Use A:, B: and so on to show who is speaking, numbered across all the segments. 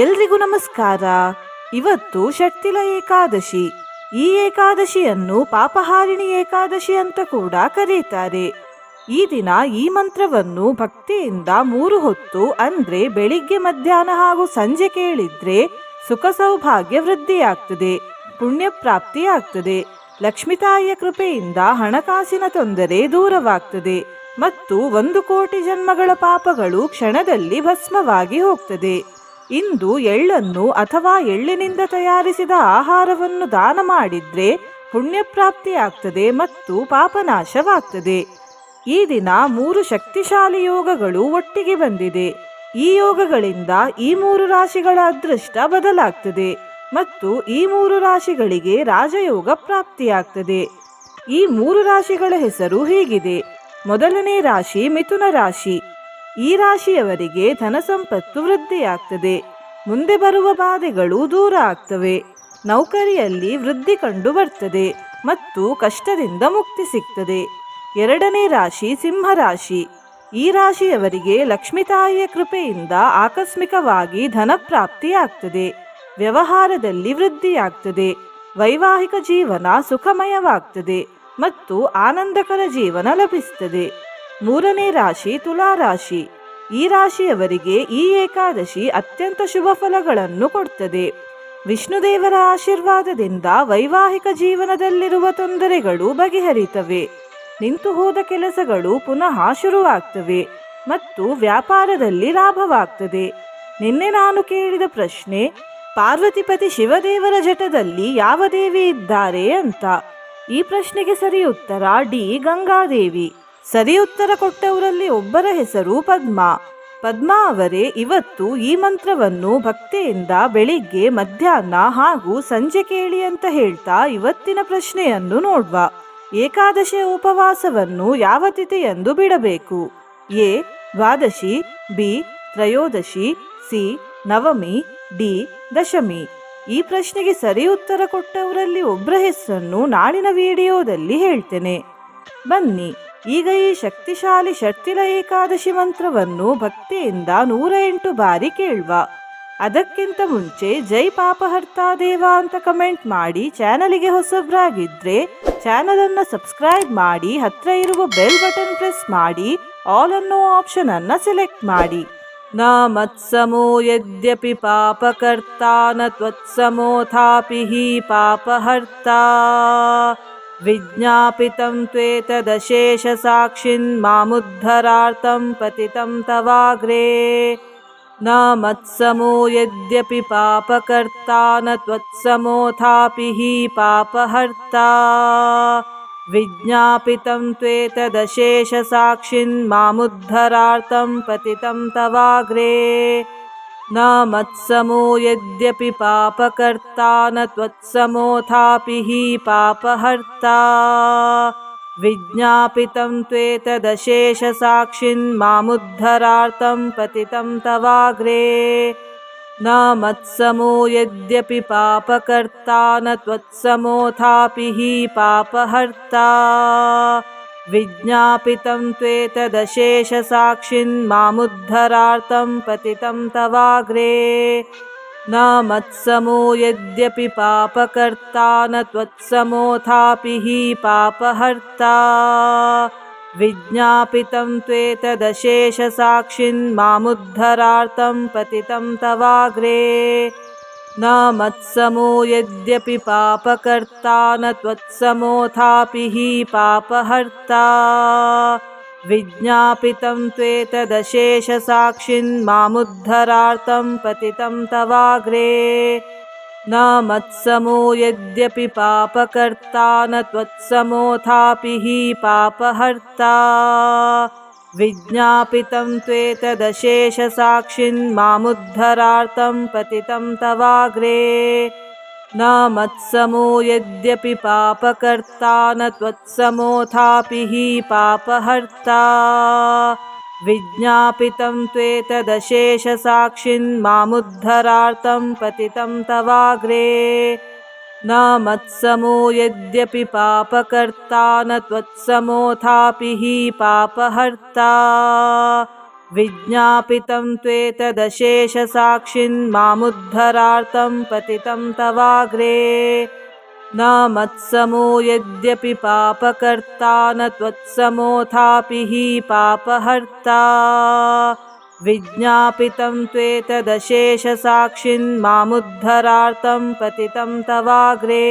A: ಎಲ್ರಿಗೂ ನಮಸ್ಕಾರ. ಇವತ್ತು ಷಟ್ತಿಲ ಏಕಾದಶಿ. ಈ ಏಕಾದಶಿಯನ್ನು ಪಾಪಹಾರಿಣಿ ಏಕಾದಶಿ ಅಂತ ಕೂಡ ಕರೀತಾರೆ. ಈ ದಿನ ಈ ಮಂತ್ರವನ್ನು ಭಕ್ತಿಯಿಂದ 3 ಹೊತ್ತು ಅಂದ್ರೆ ಬೆಳಿಗ್ಗೆ, ಮಧ್ಯಾಹ್ನ ಹಾಗೂ ಸಂಜೆ ಕೇಳಿದ್ರೆ ಸುಖ ಸೌಭಾಗ್ಯ ವೃದ್ಧಿಯಾಗ್ತದೆ, ಪುಣ್ಯ ಪ್ರಾಪ್ತಿಯಾಗ್ತದೆ. ಲಕ್ಷ್ಮೀತಾಯಿಯ ಕೃಪೆಯಿಂದ ಹಣಕಾಸಿನ ತೊಂದರೆ ದೂರವಾಗ್ತದೆ ಮತ್ತು 1 ಕೋಟಿ ಜನ್ಮಗಳ ಪಾಪಗಳು ಕ್ಷಣದಲ್ಲಿ ಭಸ್ಮವಾಗಿ ಹೋಗ್ತದೆ. ಇಂದು ಎಳ್ಳನ್ನು ಅಥವಾ ಎಳ್ಳಿನಿಂದ ತಯಾರಿಸಿದ ಆಹಾರವನ್ನು ದಾನ ಮಾಡಿದ್ರೆ ಪುಣ್ಯ ಪ್ರಾಪ್ತಿಯಾಗ್ತದೆ ಮತ್ತು ಪಾಪನಾಶವಾಗ್ತದೆ. ಈ ದಿನ 3 ಶಕ್ತಿಶಾಲಿ ಯೋಗಗಳು ಒಟ್ಟಿಗೆ ಬಂದಿದೆ. ಈ ಯೋಗಗಳಿಂದ ಈ 3 ರಾಶಿಗಳ ಅದೃಷ್ಟ ಬದಲಾಗ್ತದೆ ಮತ್ತು ಈ 3 ರಾಶಿಗಳಿಗೆ ರಾಜಯೋಗ ಪ್ರಾಪ್ತಿಯಾಗ್ತದೆ. ಈ 3 ರಾಶಿಗಳ ಹೆಸರು ಹೀಗಿದೆ. ಮೊದಲನೇ ರಾಶಿ ಮಿಥುನ ರಾಶಿ. ಈ ರಾಶಿಯವರಿಗೆ ಧನ ಸಂಪತ್ತು ವೃದ್ಧಿಯಾಗ್ತದೆ, ಮುಂದೆ ಬರುವ ಬಾಧೆಗಳು ದೂರ ಆಗ್ತವೆ, ನೌಕರಿಯಲ್ಲಿ ವೃದ್ಧಿ ಕಂಡು ಬರ್ತದೆ ಮತ್ತು ಕಷ್ಟದಿಂದ ಮುಕ್ತಿ ಸಿಗ್ತದೆ. ಎರಡನೇ ರಾಶಿ ಸಿಂಹ ರಾಶಿ. ಈ ರಾಶಿಯವರಿಗೆ ಲಕ್ಷ್ಮೀತಾಯಿಯ ಕೃಪೆಯಿಂದ ಆಕಸ್ಮಿಕವಾಗಿ ಧನ ಪ್ರಾಪ್ತಿಯಾಗ್ತದೆ, ವ್ಯವಹಾರದಲ್ಲಿ ವೃದ್ಧಿಯಾಗ್ತದೆ, ವೈವಾಹಿಕ ಜೀವನ ಸುಖಮಯವಾಗ್ತದೆ ಮತ್ತು ಆನಂದಕರ ಜೀವನ ಲಭಿಸ್ತದೆ. ಮೂರನೇ ರಾಶಿ ತುಲಾ ರಾಶಿ. ಈ ರಾಶಿಯವರಿಗೆ ಈ ಏಕಾದಶಿ ಅತ್ಯಂತ ಶುಭ ಫಲಗಳನ್ನು ಕೊಡ್ತದೆ. ವಿಷ್ಣುದೇವರ ಆಶೀರ್ವಾದದಿಂದ ವೈವಾಹಿಕ ಜೀವನದಲ್ಲಿರುವ ತೊಂದರೆಗಳು ಬಗೆಹರಿತವೆ, ನಿಂತು ಹೋದ ಕೆಲಸಗಳು ಪುನಃ ಶುರುವಾಗ್ತವೆ ಮತ್ತು ವ್ಯಾಪಾರದಲ್ಲಿ ಲಾಭವಾಗ್ತದೆ. ನಿನ್ನೆ ನಾನು ಕೇಳಿದ ಪ್ರಶ್ನೆ, ಪಾರ್ವತಿಪತಿ ಶಿವದೇವರ ಜಟದಲ್ಲಿ ಯಾವ ದೇವಿ ಇದ್ದಾರೆ ಅಂತ. ಈ ಪ್ರಶ್ನೆಗೆ ಸರಿ ಉತ್ತರ ಡಿ ಗಂಗಾದೇವಿ. ಸರಿ ಉತ್ತರ ಕೊಟ್ಟವರಲ್ಲಿ ಒಬ್ಬರ ಹೆಸರು ಪದ್ಮಾ. ಪದ್ಮಾ ಅವರೇ ಇವತ್ತು ಈ ಮಂತ್ರವನ್ನು ಭಕ್ತಿಯಿಂದ ಬೆಳಿಗ್ಗೆ, ಮಧ್ಯಾಹ್ನ ಹಾಗೂ ಸಂಜೆ ಕೇಳಿ ಅಂತ ಹೇಳ್ತಾ ಇವತ್ತಿನ ಪ್ರಶ್ನೆಯನ್ನು ನೋಡುವ. ಏಕಾದಶಿಯ ಉಪವಾಸವನ್ನು ಯಾವ ತಿಥಿಯಂದು ಬಿಡಬೇಕು? ಎ ದ್ವಾದಶಿ, ಬಿ ತ್ರಯೋದಶಿ, ಸಿ ನವಮಿ, ಡಿ ದಶಮಿ. ಈ ಪ್ರಶ್ನೆಗೆ ಸರಿ ಉತ್ತರ ಕೊಟ್ಟವರಲ್ಲಿ ಒಬ್ಬರ ಹೆಸರನ್ನು ನಾಳಿನ ವಿಡಿಯೋದಲ್ಲಿ ಹೇಳ್ತೇನೆ. ಬನ್ನಿ ಈಗ ಈ ಶಕ್ತಿಶಾಲಿ ಷಟ್ತಿಲ ಏಕಾದಶಿ ಮಂತ್ರವನ್ನು ಭಕ್ತಿಯಿಂದ 108 ಬಾರಿ ಕೇಳುವ. ಅದಕ್ಕಿಂತ ಮುಂಚೆ ಜೈ ಪಾಪಹರ್ತಾ ದೇವ ಅಂತ ಕಮೆಂಟ್ ಮಾಡಿ, ಚಾನಲಿಗೆ ಹೊಸಬ್ರಾಗಿದ್ರೆ ಚಾನಲ್ ಅನ್ನು ಸಬ್ಸ್ಕ್ರೈಬ್ ಮಾಡಿ, ಹತ್ರ ಇರುವ ಬೆಲ್ ಬಟನ್ ಪ್ರೆಸ್ ಮಾಡಿ, ಆಲ್ ಅನ್ನೋ ಆಪ್ಷನ್ ಅನ್ನ ಸೆಲೆಕ್ಟ್ ಮಾಡಿ. ನ ಮತ್ಸಮೋ ಯದ್ಯಪಿ ಪಾಪಕರ್ತಾ ನ ತ್ವತ್ಸಮೋಥಾಪಿ ಹಿ ಪಾಪಹರ್ತಾ ವಿಜ್ಞಾಪಿತಂ ತ್ವೇತದಶೇಷ ಸಾಕ್ಷಿನ್ ಮಾಮುದ್ಧರಾರ್ಥಂ ಪತಿತಂ ತವಾಗ್ರೇ. ನ ಮತ್ಸಮೋ ಯದ್ಯಪಿ ಪಾಪಕರ್ತಾ ನ ತ್ವತ್ಸಮೋಥಾಪಿ ಹಿ ಪಾಪಹರ್ತಾ ವಿಜ್ಞಾಪಿತಂ ತ್ವೇತದಶೇಷ ಸಾಕ್ಷಿನ್ ಮಾಮುದ್ಧರಾರ್ಥಂ ಪತಿತಂ ತವಾಗ್ರೇ. ನ ಮತ್ಸಮೋ ಯದ್ಯಪಿ ಪಾಪಕರ್ತಾ ನ ತ್ವತ್ಸಮೋಥಾಪಿ ಹಿ ಪಾಪಹರ್ತಾ ವಿಜ್ಞಾಪಿತಂ ತ್ವೇತದಶೇಷ ಸಾಕ್ಷಿನ್ ಮಾಮುದ್ಧರಾರ್ಥಂ ಪತಿತಂ ತವಾಗ್ರೇ. ನ ಮತ್ಸಮೋ ಯದ್ಯಪಿ ಪಾಪಕರ್ತಾ ನ ತ್ವತ್ಸಮೋಥಾಪಿ ಹಿ ಪಾಪಹರ್ತಾ ವಿಜ್ಞಾಪಿತಂ ತ್ವೇತದಶೇಷ ಸಾಕ್ಷಿನ್ ಮಾಮುದ್ಧರಾರ್ಥಂ ಪತಿತಂ ತವಾಗ್ರೇ. ನ ಮತ್ಸಮೋ ಯದ್ಯಪಿ ಪಾಪಕರ್ತಾ ನ ತ್ವತ್ಸಮೋಥಾಪಿ ಹಿ ಪಾಪಹರ್ತಾ ವಿಜ್ಞಾಪಿತಂ ತ್ವೇತದಶೇಷ ಸಾಕ್ಷಿನ್ ಮಾಮುದ್ಧರಾರ್ಥಂ ಪತಿತಂ ತವಾಗ್ರೇ. ನ ಮತ್ಸಮೋ ಯದ್ಯಪಿ ಪಾಪಕರ್ತಾ ನ ತ್ವತ್ಸಮೋಥಾಪಿ ಹಿ ಪಾಪಹರ್ತಾ ವಿಜ್ಞಾಪಿತಂ ತ್ವೇತದಶೇಷ ಸಾಕ್ಷಿನ್ ಮಾಮುದ್ಧರಾರ್ಥಂ ಪತಿತಂ ತವಾಗ್ರೇ. ನ ಮತ್ಸಮೋ ಯದ್ಯಪಿ ಪಾಪಕರ್ತಾ ನ ತ್ವತ್ಸಮೋಥಾಪಿ ಹಿ ಪಾಪಹರ್ತಾ ವಿಜ್ಞಾಪಿತಂ ತ್ವೇತದಶೇಷ ಸಾಕ್ಷಿನ್ ಮಾಮುದ್ಧರಾರ್ಥಂ ಪತಿತಂ ತವಾಗ್ರೇ. ನ ಮತ್ಸಮೋ ಯದ್ಯಪಿ ಪಾಪಕರ್ತಾ ನ ತ್ವತ್ಸಮೋಥಾಪಿ ಹಿ ಪಾಪಹರ್ತಾ ವಿಜ್ಞಾಪಿತಂ ತ್ವೇತದಶೇಷ ಸಾಕ್ಷಿನ್ ಮಾಮುದ್ಧರಾರ್ಥಂ ಪತಿತಂ ತವಾಗ್ರೇ. ನ ಮತ್ಸಮೋ ಯದ್ಯಪಿ ಪಾಪಕರ್ತಾ ನ ತ್ವತ್ಸಮೋಥಾಪಿ ಹಿ ಪಾಪಹರ್ತಾ विज्ञापितं त्वेतदशेषसाक्षिन् मामुद्धरार्थं पतितं तवाग्रे न मत्समो यद्यपि पापकर्ता न त्वत्समोऽथापि हि पापहर्ता विज्ञापितं त्वेतदशेषसाक्षिन् मामुद्धरार्थं पतितं तवाग्रे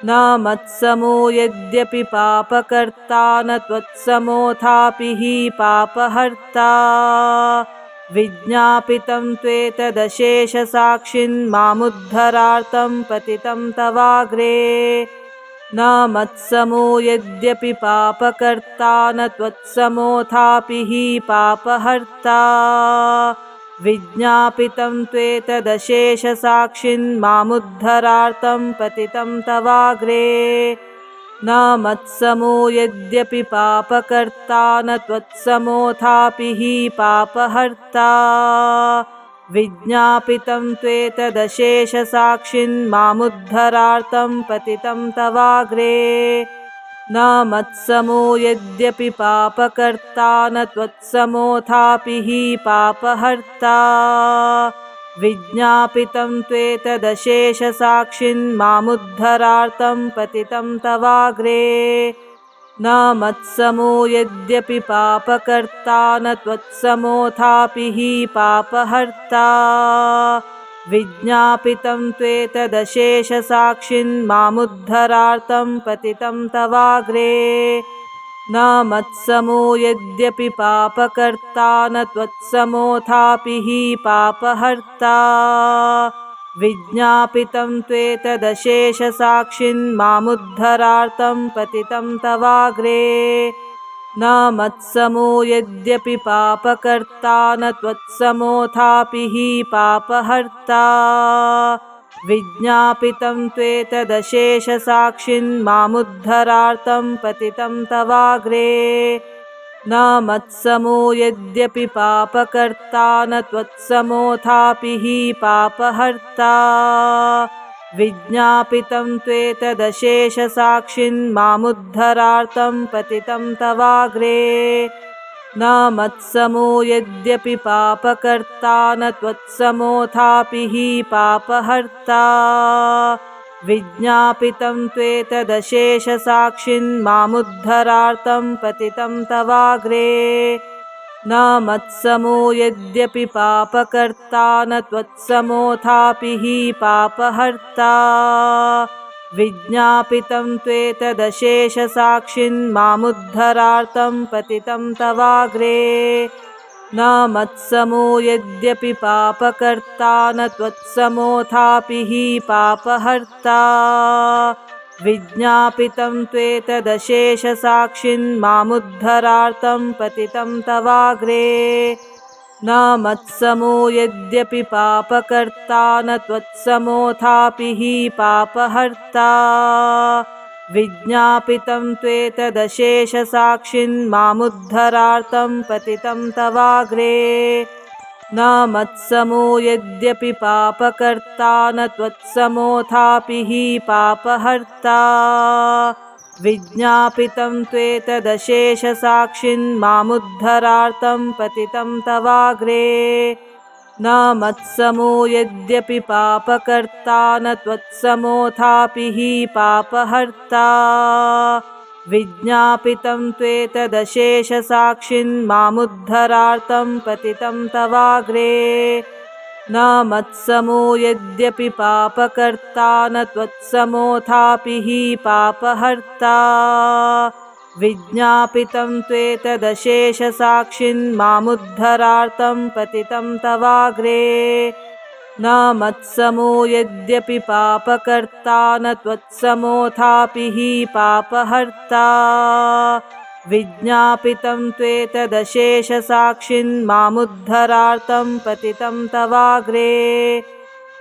A: न मत्समो यद्यपि पापकर्ता न त्वत्समोऽथापि हि पापहर्ता विज्ञापितं त्वेतदशेषसाक्षिन् मामुद्धरार्थं पतितं तवाग्रे न मत्समो यद्यपि पापकर्ता न त्वत्समोऽथापि हि पापहर्ता विज्ञापितं त्वेतदशेषसाक्षिन् मामुद्धरार्थं पतितं तवाग्रे न मत्समो यद्यपि पापकर्ता न त्वत्समोऽथापि हि पापहर्ता विज्ञापितं त्वेतदशेषसाक्षिन् मामुद्धरार्थं पतितं तवाग्रे न मत्समो यद्यपि पापकर्ता न त्वत्समोऽथापि हि पापहर्ता विज्ञापितं त्वेतदशेषसाक्षिन् मामुद्धरार्थं पतितं तवाग्रे न मत्समो यद्यपि पापकर्ता न त्वत्समोऽथापि हि पापहर्ता विज्ञापितं त्वेतदशेषसाक्षिन् मामुद्धरार्थं पतितं तवाग्रे न मत्समो यद्यपि पापकर्ता न त्वत्समोऽथापि हि पापहर्ता विज्ञापितं त्वेतदशेषसाक्षिन् मामुद्धरार्थं पतितं तवाग्रे न मत्समो यद्यपि पापकर्ता न त्वत्समोऽथापि हि पापहर्ता विज्ञापितं त्वेतदशेषसाक्षिन् मामुद्धरार्थं पतितं तवाग्रे न मत्समो यद्यपि पापकर्ता न त्वत्समोऽथापि हि पापहर्ता विज्ञापितं त्वेतदशेषसाक्षिन् मामुद्धरार्थं पतितं तवाग्रे न मत्समो यद्यपि पापकर्ता न त्वत्समोऽथापि हि पापहर्ता विज्ञापितं त्वेतदशेषसाक्षिन् मामुद्धरार्थं पतितं तवाग्रे न मत्समो यद्यपि पापकर्ता न त्वत्समोऽथापि हि पापहर्ता विज्ञापितं त्वेतदशेषसाक्षिन् मामुद्धरार्थं पतितं तवाग्रे न मत्समो यद्यपि पापकर्ता न त्वत्समोऽथापि हि पापहर्ता विज्ञापितं त्वेतदशेषसाक्षिन् मामुद्धरार्थं पतितं तवाग्रे न मत्समो यद्यपि पापकर्ता न त्वत्समोऽथापि हि पापहर्ता विज्ञापितं त्वेतदशेषसाक्षिन् मामुद्धरार्थं पतितं तवाग्रे न मत्समो यद्यपि पापकर्ता न त्वत्समोऽथापि हि पापहर्ता विज्ञापितं त्वेतदशेषसाक्षिन् मामुद्धरार्थं पतितं तवाग्रे न मत्समो यद्यपि पापकर्ता न त्वत्समोऽथापि हि पापहर्ता विज्ञापितं त्वेतदशेषसाक्षिन् मामुद्धरार्थं पतितं तवाग्रे न मत्समो यद्यपि पापकर्ता न त्वत्समोऽथापि हि पापहर्ता विज्ञापितं त्वेतदशेषसाक्षिन् मामुद्धरार्थं पतितं तवाग्रे न मत्समो यद्यपि पापकर्ता न त्वत्समोऽथापि हि पापहर्ता विज्ञापितं त्वेतदशेषसाक्षिन् मामुद्धरार्थं पतितं तवाग्रे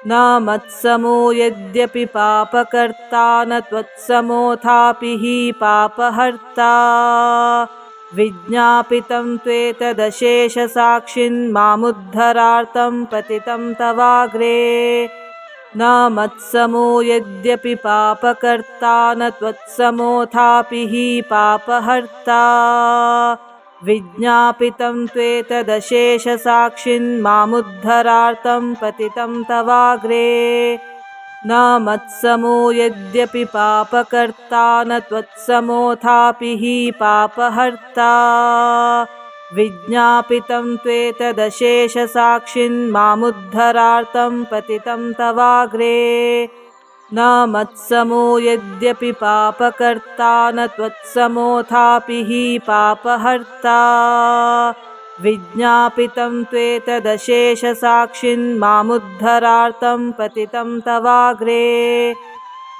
A: न मत्समो यद्यपि पापकर्ता न त्वत्समोऽथापि हि पापहर्ता विज्ञापितं त्वेतदशेषसाक्षिन् मामुद्धरार्थं पतितं तवाग्रे न मत्समो यद्यपि पापकर्ता न त्वत्समोऽथापि हि पापहर्ता विज्ञापितं त्वेतदशेषसाक्षिन्मामुद्धरार्थं पतितं तवाग्रे न मत्समो यद्यपि पापकर्ता न त्वत्समोऽथापि हि पापहर्ता विज्ञापितं त्वेतदशेषसाक्षिन्मामुद्धरार्थं पतितं तवाग्रे न मत्समो यद्यपि पापकर्ता न त्वत्समोऽथापि हि पापहर्ता विज्ञापितं त्वेतदशेषसाक्षिन्मामुद्धरार्थं पतितं तवाग्रे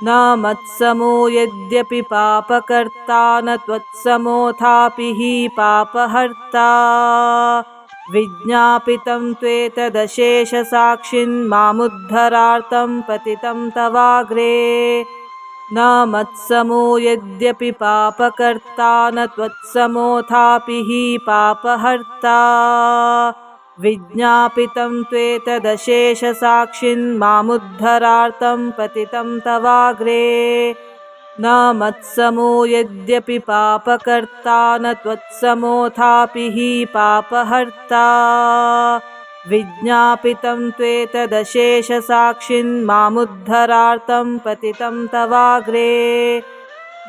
A: न मत्समो यद्यपि पापकर्ता न त्वत्समोऽथापि हि पापहर्ता विज्ञापितं त्वेतदशेषसाक्षिन्मामुद्धरार्थं पतितं तवाग्रे न मत्समो यद्यपि पापकर्ता न त्वत्समोऽथापि हि पापहर्ता विज्ञापितं त्वेतदशेषसाक्षिन्मामुद्धरार्थं पतितं तवाग्रे न मत्समो यद्यपि पापकर्ता न त्वत्समोऽथापि हि पापहर्ता विज्ञापितं त्वेतदशेषसाक्षिन्मामुद्धरार्थं पतितं तवाग्रे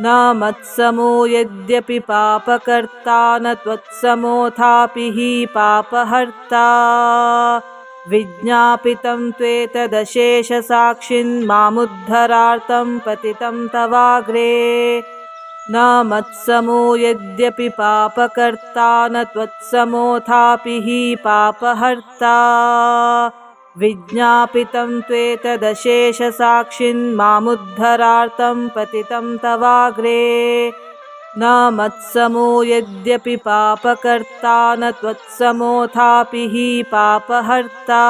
A: न मत्समो यद्यपि पापकर्ता न त्वत्समोऽथापि हि पापहर्ता विज्ञापितं त्वेतदशेषसाक्षिन्मामुद्धरार्थं पतितं तवाग्रे न मत्समो यद्यपि पापकर्ता न त्वत्समोऽथापि हि पापहर्ता विज्ञापितं त्वेतदशेषसाक्षिन्मामुद्धरार्थं पतितं तवाग्रे न मत्समो यद्यपि पापकर्ता न त्वत्समोऽथापि हि पापहर्ता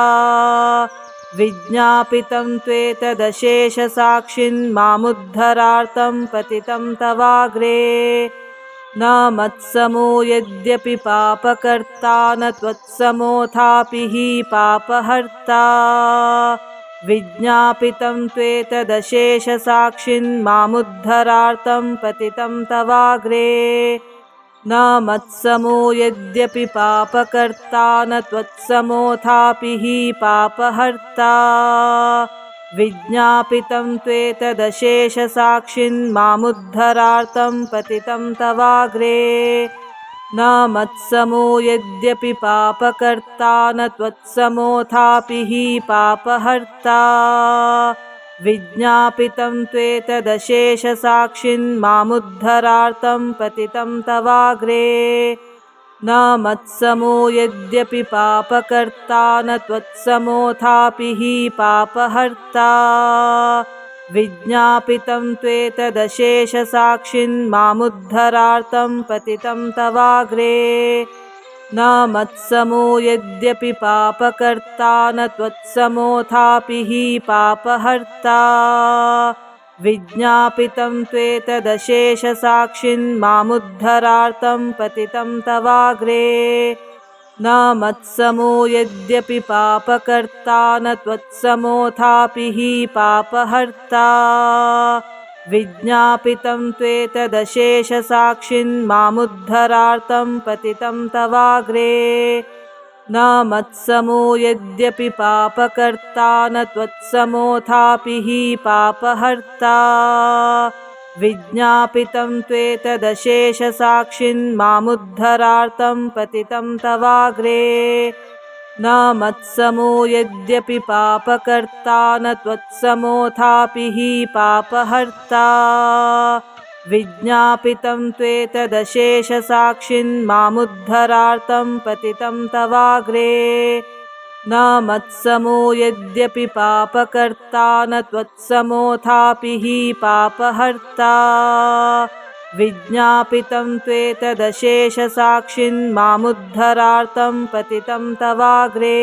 A: विज्ञापितं त्वेतदशेषसाक्षिन्मामुद्धरार्थं पतितं तवाग्रे न मत्समो यद्यपि पापकर्ता न त्वत्समोऽथापि हि पापहर्ता विज्ञापितं त्वेतदशेषसाक्षिन्मामुद्धरार्थं पतितं तवाग्रे न मत्समो यद्यपि पापकर्ता न त्वत्समोऽथापि हि पापहर्ता विज्ञापितं त्वेतदशेषसाक्षिन्मामुद्धरार्थं पतितं तवाग्रे न मत्समो यद्यपि पापकर्ता न त्वत्समोऽथापि हि पापहर्ता विज्ञापितं त्वेतदशेषसाक्षिन्मामुद्धरार्थं पतितं तवाग्रे न मत्समो यद्यपि पापकर्ता न त्वत्समोऽथापि हि पापहर्ता विज्ञापितं त्वेतदशेषसाक्षिन्मामुद्धरार्थं पतितं तवाग्रे न मत्समो यद्यपि पापकर्ता न त्वत्समोऽथापि हि पापहर्ता विज्ञापितं त्वेतदशेषसाक्षिन्मामुद्धरार्थं पतितं तवाग्रे न मत्समो यद्यपि पापकर्ता न त्वत्समोऽथापि हि पापहर्ता विज्ञापितं त्वेतदशेषसाक्षिन्मामुद्धरार्थं पतितं तवाग्रे न मत्समो यद्यपि पापकर्ता न त्वत्समोऽथापि हि पापहर्ता विज्ञापितं त्वेतदशेषसाक्षिन्मामुद्धरार्थं पतितं तवाग्रे न मत्समो यद्यपि पापकर्ता न त्वत्समोऽथापि हि पापहर्ता विज्ञापितं त्वेतदशेषसाक्षिन्मामुद्धरार्थं पतितं तवाग्रे न मत्समो यद्यपि पापकर्ता न त्वत्समोऽथापि हि पापहर्ता विज्ञापितं त्वेतदशेषसाक्षिन्मामुद्धरार्थं पतितं तवाग्रे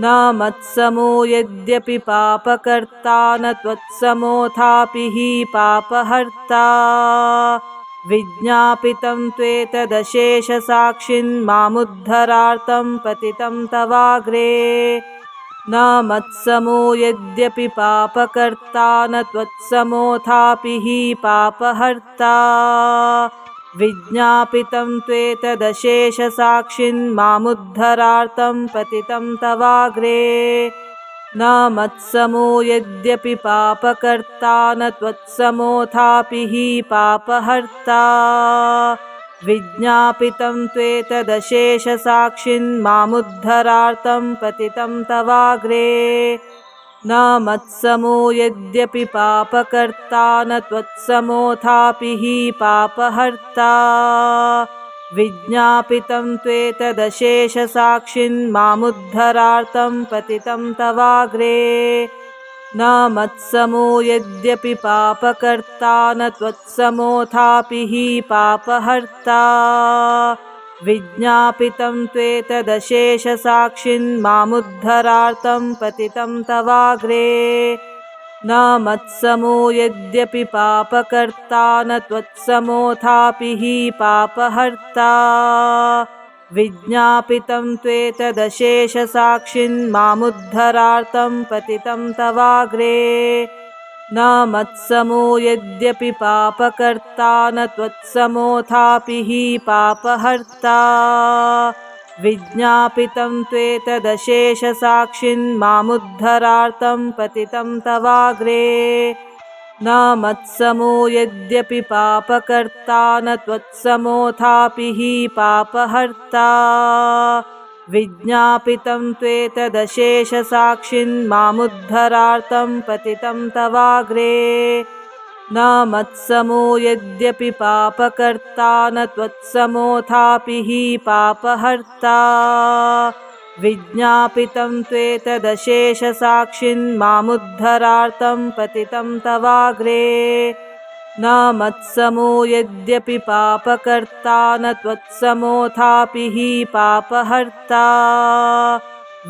A: न मत्समो यद्यपि पापकर्ता न त्वत्समोऽथापि हि पापहर्ता विज्ञापितं त्वेतदशेषसाक्षिन्मामुद्धरार्थं पतितं तवाग्रे न मत्समो यद्यपि पापकर्ता न त्वत्समोऽथापि हि पापहर्ता विज्ञापितं त्वेतदशेषसाक्षिन्मामुद्धरार्थं पतितं तवाग्रे न मत्समो यद्यपि पापकर्ता न त्वत्समोऽथापि हि पापहर्ता विज्ञापितं त्वेतदशेषसाक्षिन्मामुद्धरार्थं पतितं तवाग्रे न मत्समो यद्यपि पापकर्ता न त्वत्समोऽथापि हि पापहर्ता विज्ञापितं त्वेतदशेषसाक्षिन्मामुद्धरार्थं पतितं तवाग्रे न मत्समो यद्यपि पापकर्ता न त्वत्समोऽथापि हि पापहर्ता विज्ञापितं त्वेतदशेषसाक्षिन्मामुद्धरार्थं पतितं तवाग्रे न मत्समो यद्यपि पापकर्ता न त्वत्समोऽथापि हि पापहर्ता विज्ञापितं त्वेतदशेषसाक्षिन्मामुद्धरार्थं पतितं तवाग्रे न मत्समो यद्यपि पापकर्ता न त्वत्समोऽथापि हि पापहर्ता विज्ञापितं त्वेतदशेषसाक्षिन्मामुद्धरार्थं पतितं तवाग्रे न मत्समो यद्यपि पापकर्ता न त्वत्समोऽथापि हि पापहर्ता विज्ञापितं त्वेतदशेषसाक्षिन्मामुद्धरार्थं पतितं तवाग्रे न मत्समो यद्यपि पापकर्ता न त्वत्समोऽथापि हि पापहर्ता विज्ञापितं त्वेतदशेषसाक्षिन्मामुद्धरार्थं पतितं तवाग्रे न मत्समो यद्यपि पापकर्ता न त्वत्समोऽथापि हि पापहर्ता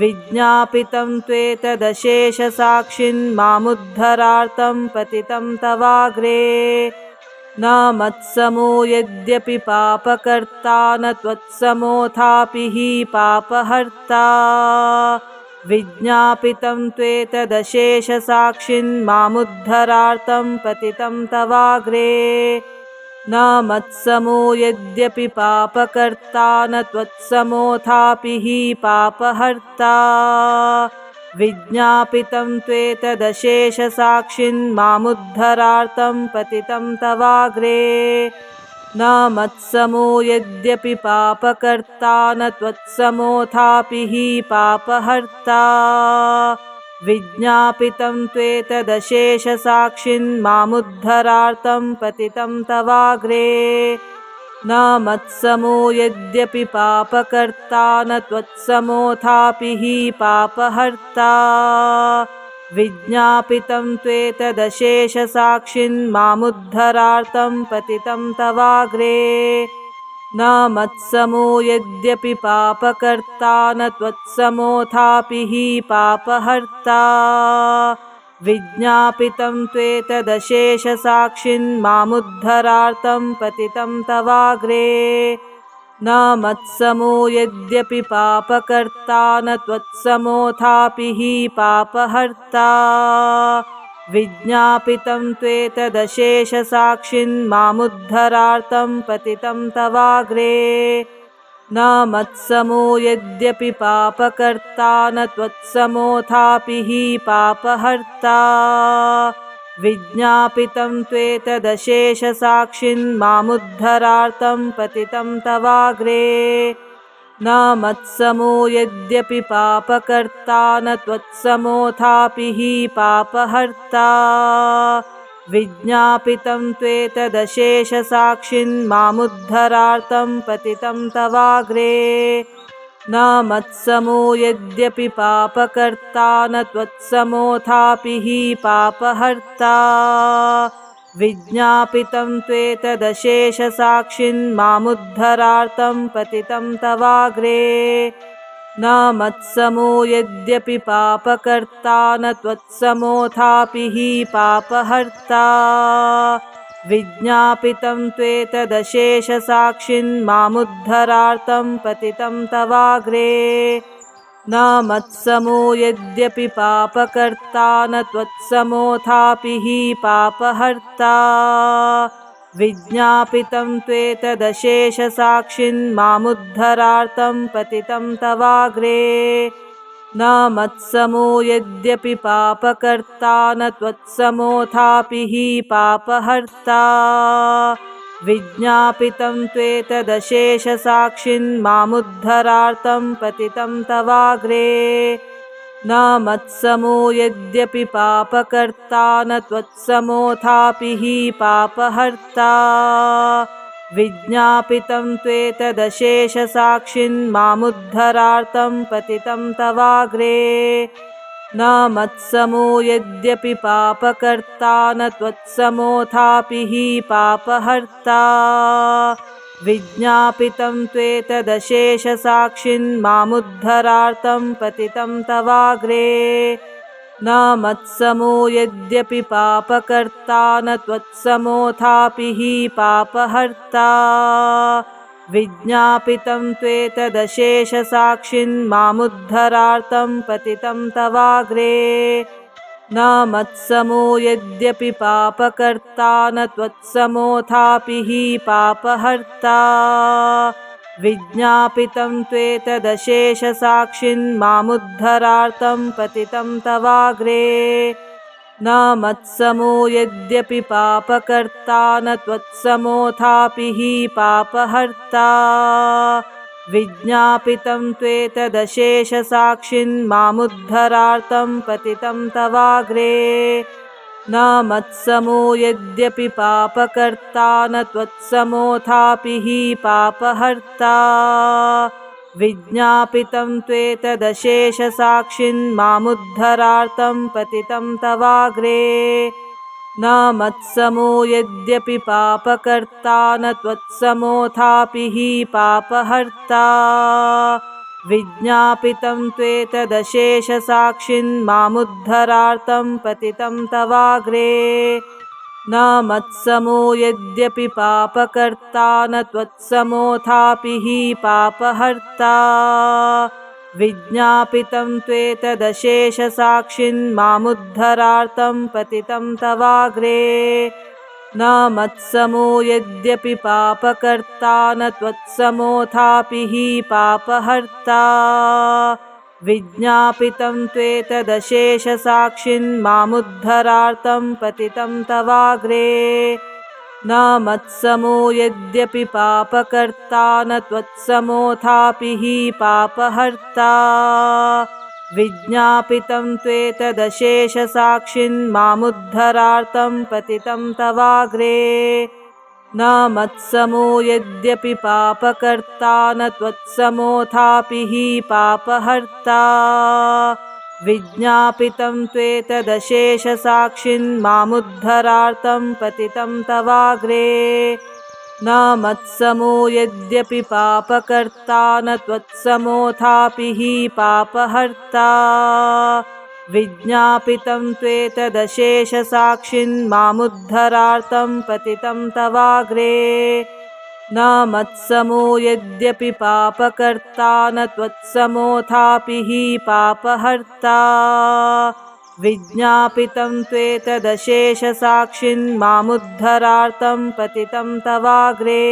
A: विज्ञापितं त्वेतदशेषसाक्षिन्मामुद्धरार्थं पतितं तवाग्रे न मत्समो यद्यपि पापकर्ता न त्वत्समोऽथापि हि पापहर्ता विज्ञापितं त्वेतदशेषसाक्षिन्मामुद्धरार्थं पतितं तवाग्रे न मत्समो यद्यपि पापकर्ता न त्वत्समोऽथापि हि पापहर्ता विज्ञापितं त्वेतदशेषसाक्षिन्मामुद्धरार्थं पतितं तवाग्रे न मत्समो यद्यपि पापकर्ता न त्वत्समोऽथापि हि पापहर्ता विज्ञापितं त्वेतदशेषसाक्षिन्मामुद्धरार्थं पतितं तवाग्रे न मत्समो यद्यपि पापकर्ता न त्वत्समोऽथापि हि पापहर्ता विज्ञापितं त्वेतदशेषसाक्षिन्मामुद्धरार्थं पतितं तवाग्रे न मत्समो यद्यपि पापकर्ता न त्वत्समोऽथापि हि पापहर्ता विज्ञापितं त्वेतदशेषसाक्षिन्मामुद्धरार्थं पतितं तवाग्रे न मत्समो यद्यपि पापकर्ता न त्वत्समोऽथापि हि पापहर्ता विज्ञापितं त्वेतदशेषसाक्षिन्मामुद्धरार्थं पतितं तवाग्रे न मत्समो यद्यपि पापकर्ता न त्वत्समोऽथापि हि पापहर्ता विज्ञापितं त्वेतदशेषसाक्षिन्मामुद्धरार्थं पतितं तवाग्रे न मत्समो यद्यपि पापकर्ता न त्वत्समोऽथापि हि पापहर्ता विज्ञापितं त्वेतदशेषसाक्षिन्मामुद्धरार्थं पतितं तवाग्रे न मत्समो यद्यपि पापकर्ता न त्वत्समोऽथापि हि पापहर्ता विज्ञापितं त्वेतदशेषसाक्षिन्मामुद्धरार्थं पतितं तवाग्रे न मत्समो यद्यपि पापकर्ता न त्वत्समोऽथापि हि पापहर्ता विज्ञापितं त्वेतदशेषसाक्षिन्मामुद्धरार्थं पतितं तवाग्रे न मत्समो यद्यपि पापकर्ता न त्वत्समोऽथापि हि पापहर्ता विज्ञापितं त्वेतदशेषसाक्षिन्मामुद्धरार्थं पतितं तवाग्रे न मत्समो यद्यपि पापकर्ता न त्वत्समोऽथापि हि पापहर्ता विज्ञापितं त्वेतदशेषसाक्षिन्मामुद्धरार्थं पतितं तवाग्रे न मत्समो यद्यपि पापकर्ता न त्वत्समोऽथापि हि पापहर्ता विज्ञापितं त्वेतदशेषसाक्षिन्मामुद्धरार्थं पतितं तवाग्रे न मत्समो यद्यपि पापकर्ता न त्वत्समोऽथापि हि पापहर्ता विज्ञापितं त्वेतदशेषसाक्षिन्मामुद्धरार्थं पतितं तवाग्रे न मत्समो यद्यपि पापकर्ता न त्वत्समोऽथापि हि पापहर्ता विज्ञापितं त्वेतदशेषसाक्षिन्मामुद्धरार्थं पतितं तवाग्रे न मत्समो यद्यपि पापकर्ता न त्वत्समोऽथापि हि पापहर्ता विज्ञापितं त्वेतदशेषसाक्षिन्मामुद्धरार्थं पतितं तवाग्रे न मत्समो यद्यपि पापकर्ता न त्वत्समोऽथापि हि पापहर्ता विज्ञापितं त्वेतदशेषसाक्षिन्मामुद्धरार्थं पतितं तवाग्रे न मत्समो यद्यपि पापकर्ता न त्वत्समोऽथापि हि पापहर्ता विज्ञापितं त्वेतदशेषसाक्षिन्मामुद्धरार्थं पतितं तवाग्रे न मत्समो यद्यपि पापकर्ता न त्वत्समोऽथापि हि पापहर्ता विज्ञापितं त्वेतदशेषसाक्षिन्मामुद्धरार्थं पतितं तवाग्रे न मत्समो यद्यपि पापकर्ता न त्वत्समोऽथापि हि पापहर्ता विज्ञापितं त्वेतदशेषसाक्षिन्मामुद्धरार्थं पतितं तवाग्रे न मत्समो यद्यपि पापकर्ता न त्वत्समोऽथापि हि पापहर्ता विज्ञापितं त्वेतदशेषसाक्षिन्मामुद्धरार्थं पतितं तवाग्रे न मत्समो यद्यपि पापकर्ता न त्वत्समोऽथापि हि पापहर्ता विज्ञापितं त्वेतदशेषसाक्षिन्मामुद्धरार्थं पतितं तवाग्रे न मत्समो यद्यपि पापकर्ता न त्वत्समोऽथापि हि पापहर्ता विज्ञापितं त्वेतदशेषसाक्षिन्मामुद्धरार्थं पतितं तवाग्रे न मत्समो यद्यपि पापकर्ता न त्वत्समोऽथापि हि पापहर्ता विज्ञापितं त्वेतदशेषसाक्षिन्मामुद्धरार्थं पतितं तवाग्रे न मत्समो यद्यपि पापकर्ता न त्वत्समोऽथापि हि पापहर्ता विज्ञापितं त्वेतदशेषसाक्षिन्मामुद्धरार्थं पतितं तवाग्रे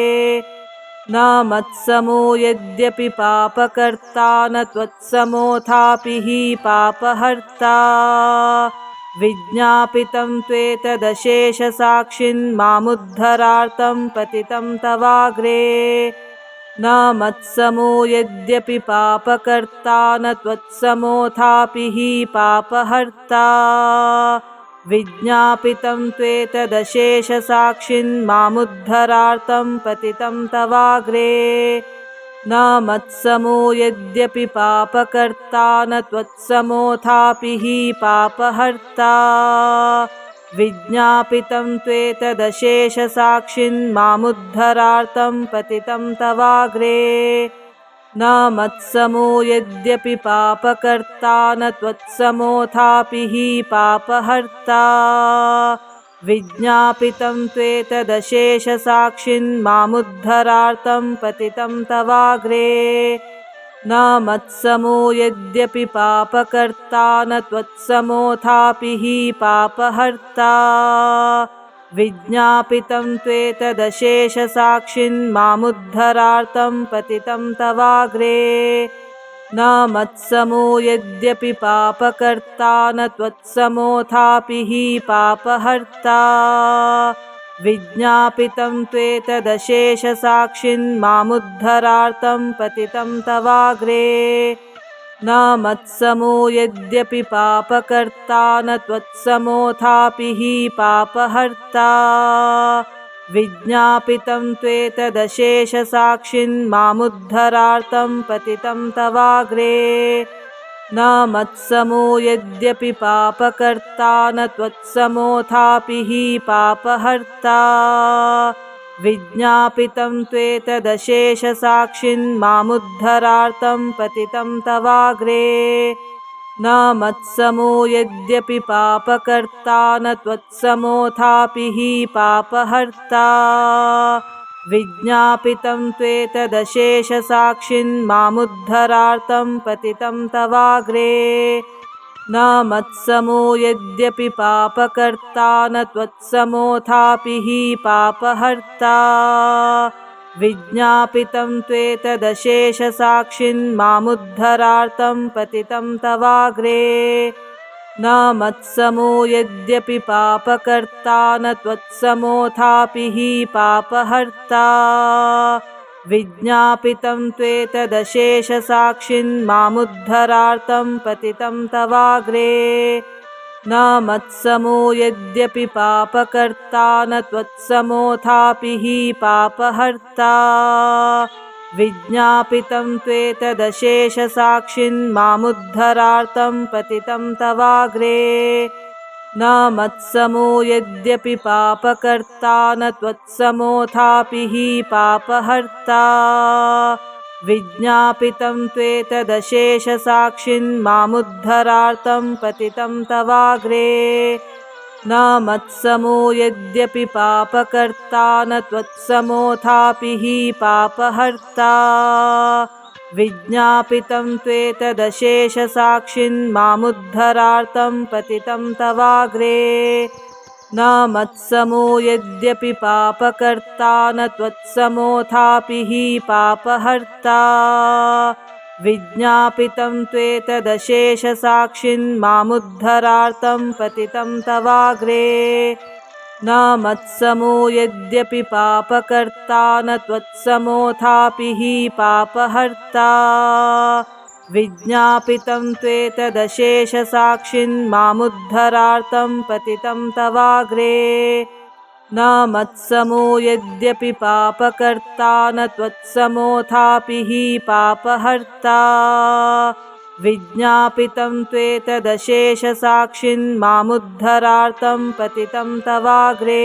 A: न मत्समो यद्यपि पापकर्ता न त्वत्समोऽथापि हि पापहर्ता विज्ञापितं त्वेतदशेषसाक्षिन्मामुद्धरार्थं पतितं तवाग्रे न मत्समो यद्यपि पापकर्ता न त्वत्समोऽथापि हि पापहर्ता विज्ञापितं त्वेतदशेषसाक्षिन्मामुद्धरार्थं पतितं तवाग्रे न मत्समो यद्यपि पापकर्ता न त्वत्समोऽथापि हि पापहर्ता विज्ञापितं त्वेतदशेषसाक्षिन्मामुद्धरार्थं पतितं तवाग्रे न मत्समो यद्यपि पापकर्ता न त्वत्समोऽथापि हि पापहर्ता विज्ञापितं त्वेतदशेषसाक्षिन्मामुद्धरार्थं पतितं तवाग्रे न मत्समो यद्यपि पापकर्ता न त्वत्समोऽथापि हि पापहर्ता विज्ञापितं त्वेतदशेषसाक्षिन्मामुद्धरार्थं पतितं तवाग्रे न मत्समो यद्यपि पापकर्ता न त्वत्समोऽथापि हि पापहर्ता विज्ञापितं त्वेतदशेषसाक्षिन्मामुद्धरार्थं पतितं तवाग्रे न मत्समो यद्यपि पापकर्ता न त्वत्समोऽथापि हि पापहर्ता विज्ञापितं त्वेतदशेषसाक्षिन्मामुद्धरार्थं पतितं तवाग्रे न मत्समो यद्यपि पापकर्ता न त्वत्समोऽथापि हि पापहर्ता विज्ञापितं त्वेतदशेषसाक्षिन्मामुद्धरार्थं पतितं तवाग्रे न मत्समो यद्यपि पापकर्ता न त्वत्समोऽथापि हि पापहर्ता विज्ञापितं त्वेतदशेषसाक्षिन्मामुद्धरार्थं पतितं तवाग्रे न मत्समो यद्यपि पापकर्ता न त्वत्समोऽथापि हि पापहर्ता विज्ञापितं त्वेतदशेषसाक्षिन्मामुद्धरार्थं पतितं तवाग्रे न मत्समो यद्यपि पापकर्ता न त्वत्समोऽथापि हि पापहर्ता विज्ञापितं त्वेतदशेषसाक्षिन्मामुद्धरार्थं पतितं तवाग्रे न मत्समो यद्यपि पापकर्ता न त्वत्समोऽथापि हि पापहर्ता विज्ञापितं त्वेतदशेषसाक्षिन्मामुद्धरार्थं पतितं तवाग्रे न मत्समो यद्यपि पापकर्ता न त्वत्समोऽथापि हि पापहर्ता विज्ञापितं त्वेतदशेषसाक्षिन्मामुद्धरार्थं पतितं तवाग्रे न मत्समो यद्यपि पापकर्ता न त्वत्समोऽथापि हि पापहर्ता विज्ञापितं त्वेतदशेषसाक्षिन्मामुद्धरार्थं पतितं तवाग्रे न मत्समो यद्यपि पापकर्ता न त्वत्समोऽथापि हि पापहर्ता विज्ञापितं त्वेतदशेषसाक्षिन्मामुद्धरार्थं पतितं तवाग्रे न मत्समो यद्यपि पापकर्ता न त्वत्समोऽथापि हि पापहर्ता विज्ञापितं त्वेतदशेषसाक्षिन्मामुद्धरार्थं पतितं तवाग्रे न मत्समो यद्यपि पापकर्ता न त्वत्समोऽथापि हि पापहर्ता विज्ञापितं त्वेतदशेषसाक्षिन्मामुद्धरार्थं पतितं तवाग्रे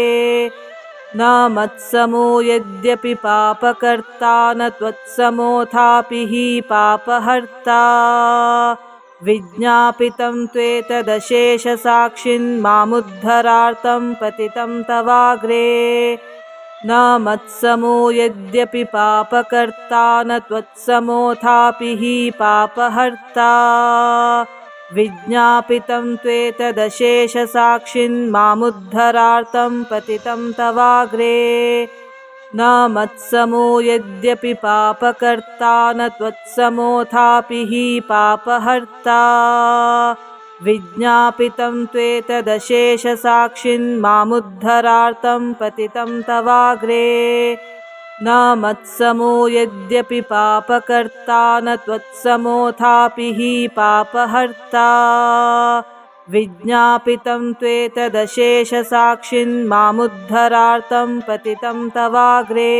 A: न मत्समो यद्यपि पापकर्ता न त्वत्समोऽथापि हि पापहर्ता विज्ञापितं त्वेतदशेषसाक्षिन्मामुद्धरार्थं पतितं तवाग्रे न मत्समो यद्यपि पापकर्ता न त्वत्समोऽथापि हि पापहर्ता विज्ञापितं त्वेतदशेषसाक्षिन्मामुद्धरार्थं पतितं तवाग्रे न मत्समो यद्यपि पापकर्ता न त्वत्समोऽथापि हि पापहर्ता विज्ञापितं त्वेतदशेषसाक्षिन्मामुद्धरार्थं पतितं तवाग्रे न मत्समो यद्यपि पापकर्ता न त्वत्समोऽथापि हि पापहर्ता विज्ञापितं त्वेतदशेषसाक्षिन्मामुद्धरार्थं पतितं तवाग्रे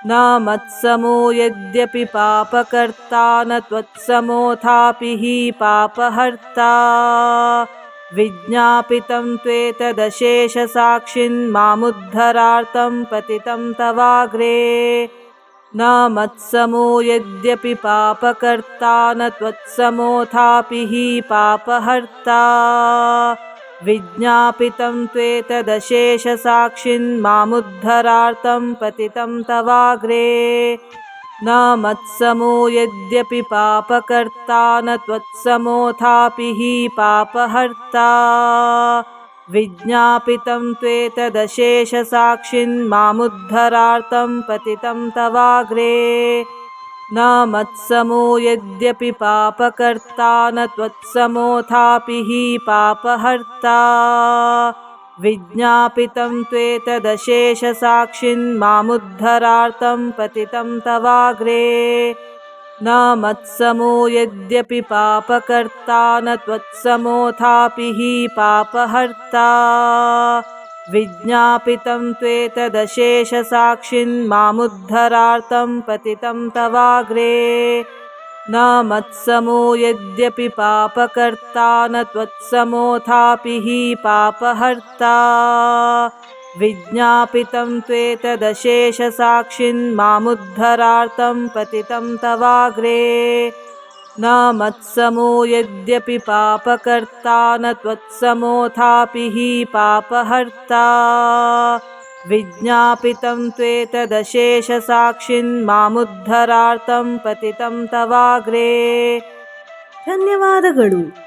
A: न मत्समो यद्यपि पापकर्ता न त्वत्समोऽथापि हि पापहर्ता विज्ञापितं त्वेतदशेषसाक्षिन्मामुद्धरार्थं पतितं तवाग्रे न मत्समो यद्यपि पापकर्ता न त्वत्समोऽथापि हि पापहर्ता विज्ञापितं त्वेतदशेषसाक्षिन्मामुद्धरार्थं पतितं तवाग्रे न मत्समो यद्यपि पापकर्ता न त्वत्समोऽथापि हि पापहर्ता विज्ञापितं त्वेतदशेषसाक्षिन्मामुद्धरार्थं पतितं तवाग्रे न मत्समो यद्यपि पापकर्ता न त्वत्समोऽथापि हि पापहर्ता विज्ञापितं त्वेतदशेषसाक्षिन्मामुद्धरार्थं पतितं तवाग्रे न मत्समो यद्यपि पापकर्ता न त्वत्समोऽथापि हि पापहर्ता विज्ञापितं त्वेतदशेषसाक्षिन्मामुद्धरार्थं पतितं तवाग्रे न मत्समो यद्यपि पापकर्ता न त्वत्समोऽथापि हि पापहर्ता विज्ञापितं त्वेतदशेषसाक्षिन्मामुद्धरार्थं पतितं तवाग्रे न मत्समो यद्यपि पापकर्ता न त्वत्समोऽथापि हि पापहर्ता विज्ञापितं त्वेतदशेषसाक्षिन्मामुद्धरार्थं पतितं तवाग्रे. ಧನ್ಯವಾದಗಳು.